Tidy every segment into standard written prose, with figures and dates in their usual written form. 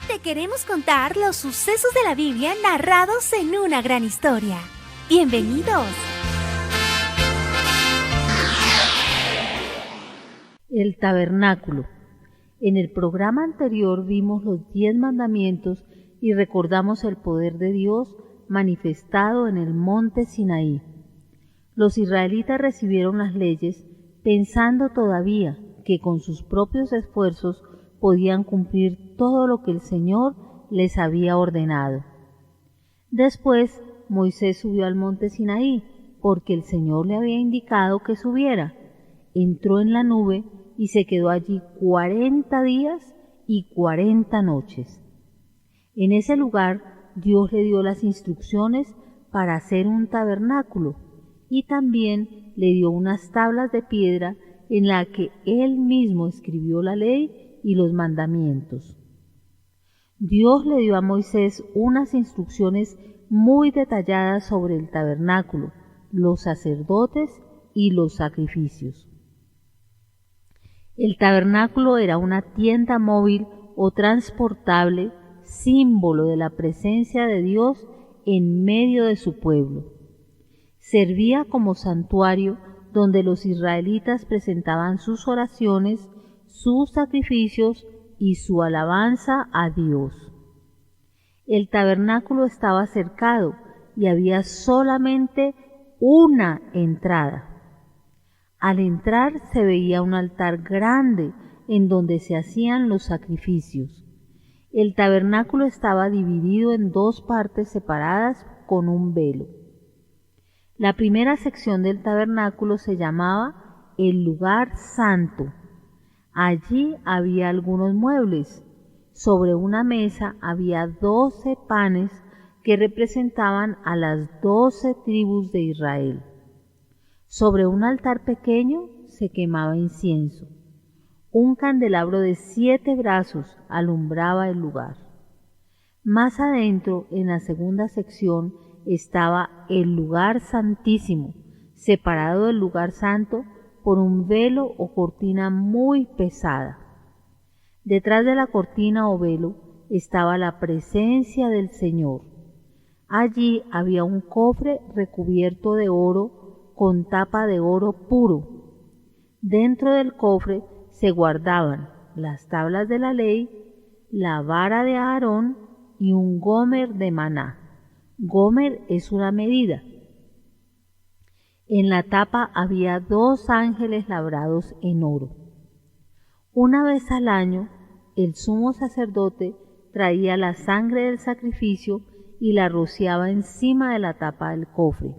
Te queremos contar los sucesos de la Biblia narrados en una gran historia. ¡Bienvenidos! El tabernáculo. En el programa anterior vimos los 10 mandamientos y recordamos el poder de Dios manifestado en el monte Sinaí. Los israelitas recibieron las leyes pensando todavía que con sus propios esfuerzos podían cumplir todo lo que el Señor les había ordenado. Después Moisés subió al monte Sinaí porque el Señor le había indicado que subiera. Entró en la nube y se quedó allí 40 días y 40 noches. En ese lugar Dios le dio las instrucciones para hacer un tabernáculo y también le dio unas tablas de piedra en la que él mismo escribió la ley y los mandamientos. Dios le dio a Moisés unas instrucciones muy detalladas sobre el tabernáculo, los sacerdotes y los sacrificios. El tabernáculo era una tienda móvil o transportable, símbolo de la presencia de Dios en medio de su pueblo. Servía como santuario donde los israelitas presentaban sus oraciones, sus sacrificios y su alabanza a Dios. El tabernáculo estaba cercado y había solamente una entrada. Al entrar se veía un altar grande en donde se hacían los sacrificios. El tabernáculo estaba dividido en 2 partes separadas con un velo. La primera sección del tabernáculo se llamaba el lugar santo. Allí había algunos muebles. Sobre una mesa había 12 panes que representaban a las 12 tribus de Israel. Sobre un altar pequeño se quemaba incienso. Un candelabro de 7 brazos alumbraba el lugar. Más adentro, en la segunda sección, estaba el lugar santísimo, separado del lugar santo por un velo o cortina muy pesada. Detrás de la cortina o velo estaba la presencia del Señor. Allí había un cofre recubierto de oro con tapa de oro puro. Dentro del cofre se guardaban las tablas de la ley, la vara de Aarón y un gomer de maná. Gomer es una medida. En la tapa había 2 ángeles labrados en oro. Una vez al año, el sumo sacerdote traía la sangre del sacrificio y la rociaba encima de la tapa del cofre.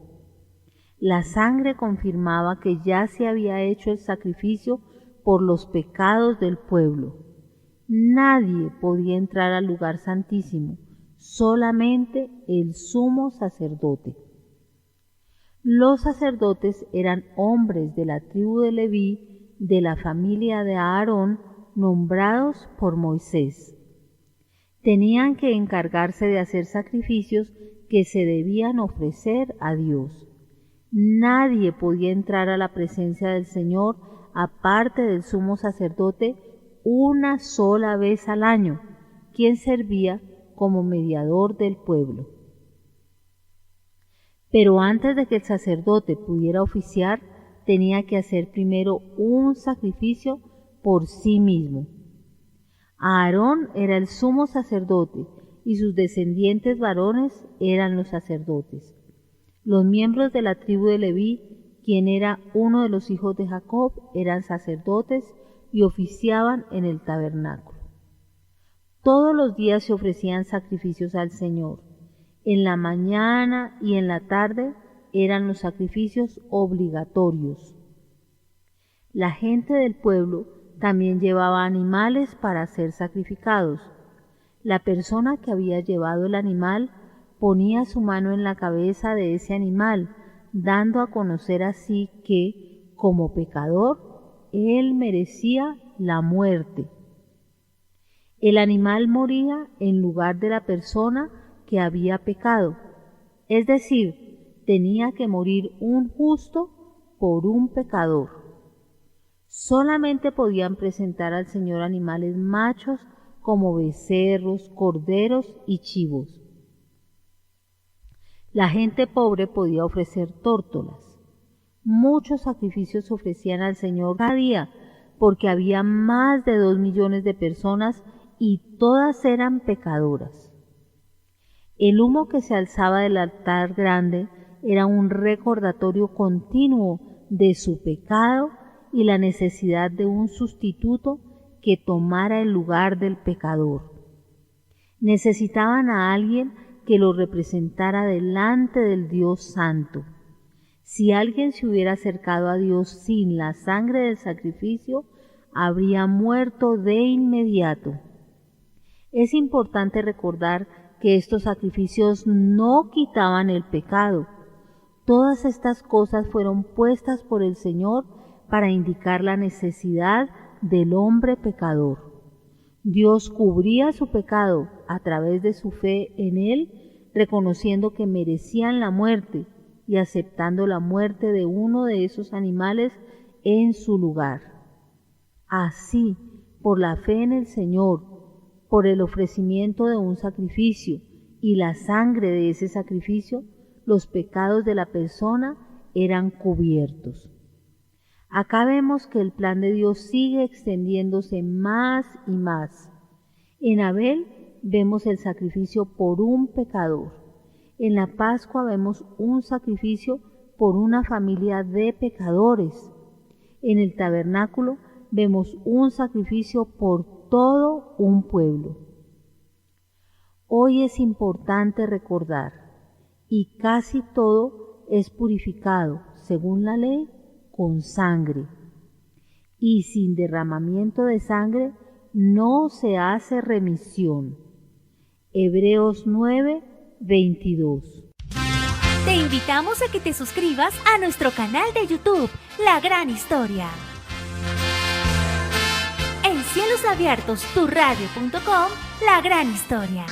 La sangre confirmaba que ya se había hecho el sacrificio por los pecados del pueblo. Nadie podía entrar al lugar santísimo, solamente el sumo sacerdote. Los sacerdotes eran hombres de la tribu de Leví, de la familia de Aarón, nombrados por Moisés. Tenían que encargarse de hacer sacrificios que se debían ofrecer a Dios. Nadie podía entrar a la presencia del Señor aparte del sumo sacerdote una sola vez al año, quien servía como mediador del pueblo. Pero antes de que el sacerdote pudiera oficiar, tenía que hacer primero un sacrificio por sí mismo. Aarón era el sumo sacerdote y sus descendientes varones eran los sacerdotes. Los miembros de la tribu de Leví, quien era uno de los hijos de Jacob, eran sacerdotes y oficiaban en el tabernáculo. Todos los días se ofrecían sacrificios al Señor. En la mañana y en la tarde eran los sacrificios obligatorios. La gente del pueblo también llevaba animales para ser sacrificados. La persona que había llevado el animal ponía su mano en la cabeza de ese animal, dando a conocer así que, como pecador, él merecía la muerte. El animal moría en lugar de la persona que había pecado, es decir, tenía que morir un justo por un pecador. Solamente podían presentar al Señor animales machos como becerros, corderos y chivos. La gente pobre podía ofrecer tórtolas. Muchos sacrificios se ofrecían al Señor cada día, porque había más de 2 millones de personas y todas eran pecadoras. El humo que se alzaba del altar grande era un recordatorio continuo de su pecado y la necesidad de un sustituto que tomara el lugar del pecador. Necesitaban a alguien que lo representara delante del Dios Santo. Si alguien se hubiera acercado a Dios sin la sangre del sacrificio, habría muerto de inmediato. Es importante recordar que estos sacrificios no quitaban el pecado. Todas estas cosas fueron puestas por el Señor para indicar la necesidad del hombre pecador. Dios cubría su pecado a través de su fe en Él, reconociendo que merecían la muerte y aceptando la muerte de uno de esos animales en su lugar. Así, por la fe en el Señor, por el ofrecimiento de un sacrificio y la sangre de ese sacrificio, los pecados de la persona eran cubiertos. Acá vemos que el plan de Dios sigue extendiéndose más y más. En Abel vemos el sacrificio por un pecador. En la Pascua vemos un sacrificio por una familia de pecadores. En el tabernáculo vemos un sacrificio por todo un pueblo. Hoy es importante recordar, y casi todo es purificado, según la ley, con sangre. Y sin derramamiento de sangre no se hace remisión. Hebreos 9, 22. Te invitamos a que te suscribas a nuestro canal de YouTube, La Gran Historia. En Cielos Abiertos, turradio.com, La Gran Historia.